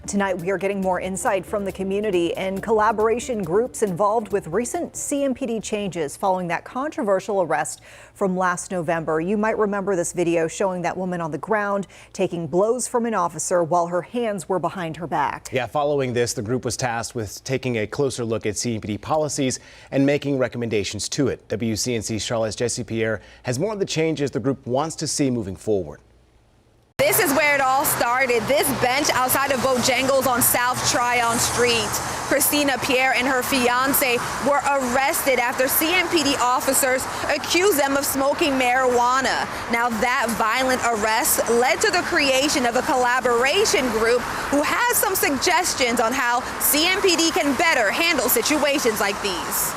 Tonight, we are getting more insight from the community and collaboration groups involved with recent CMPD changes following that controversial arrest from last November. You might remember this video showing that woman on the ground taking blows from an officer while her hands were behind her back. Yeah, following this, the group was tasked with taking a closer look at CMPD policies and making recommendations to it. WCNC Charlotte's Jesse Pierre has more of the changes the group wants to see moving forward. This is where it all started. This bench outside of Bojangles on South Tryon Street. Christina Pierre and her fiance were arrested after CMPD officers accused them of smoking marijuana. Now that violent arrest led to the creation of a collaboration group who has some suggestions on how CMPD can better handle situations like these.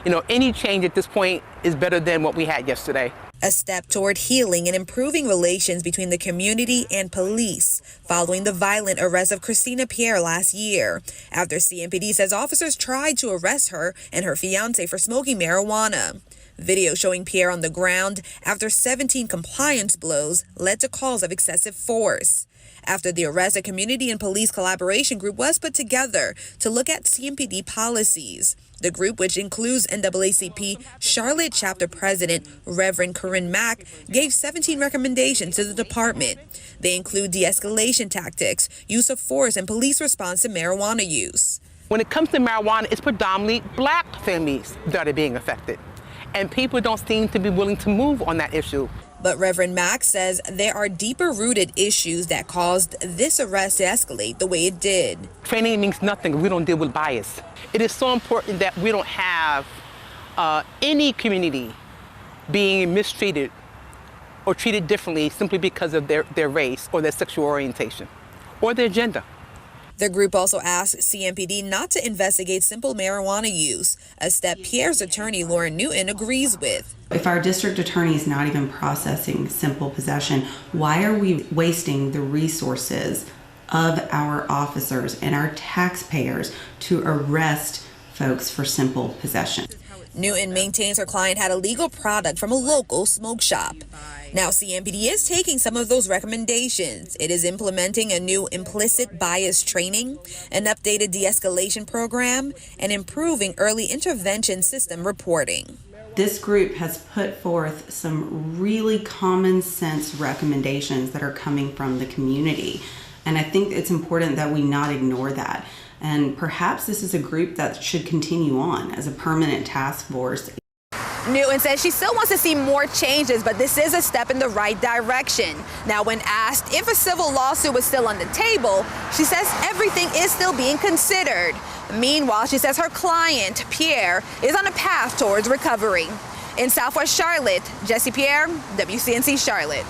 You know, any change at this point is better than what we had yesterday. A step toward healing and improving relations between the community and police following the violent arrest of Christina Pierre last year, after CMPD says officers tried to arrest her and her fiance for smoking marijuana. Video showing Pierre on the ground after 17 compliance blows led to calls of excessive force. After the arrest, a community and police collaboration group was put together to look at CMPD policies. The group, which includes NAACP Charlotte Chapter President Reverend Corinne Mack, gave 17 recommendations to the department. They include de-escalation tactics, use of force, and police response to marijuana use. When it comes to marijuana, it's predominantly black families that are being affected, and people don't seem to be willing to move on that issue. But Reverend Mack says there are deeper-rooted issues that caused this arrest to escalate the way it did. Training means nothing if we don't deal with bias. It is so important that we don't have any community being mistreated or treated differently simply because of their race or their sexual orientation or their gender. The group also asked CMPD not to investigate simple marijuana use, a step Pierre's attorney Lauren Newton agrees with. If our district attorney is not even processing simple possession, why are we wasting the resources of our officers and our taxpayers to arrest folks for simple possession? Newton maintains her client had a legal product from a local smoke shop. Now, CMPD is taking some of those recommendations. It is implementing a new implicit bias training, an updated de-escalation program, and improving early intervention system reporting. This group has put forth some really common sense recommendations that are coming from the community. And I think it's important that we not ignore that. And perhaps this is a group that should continue on as a permanent task force. Newton says she still wants to see more changes, but this is a step in the right direction. Now, when asked if a civil lawsuit was still on the table, she says everything is still being considered. Meanwhile, she says her client, Pierre, is on a path towards recovery. In Southwest Charlotte, Jesse Pierre, WCNC Charlotte.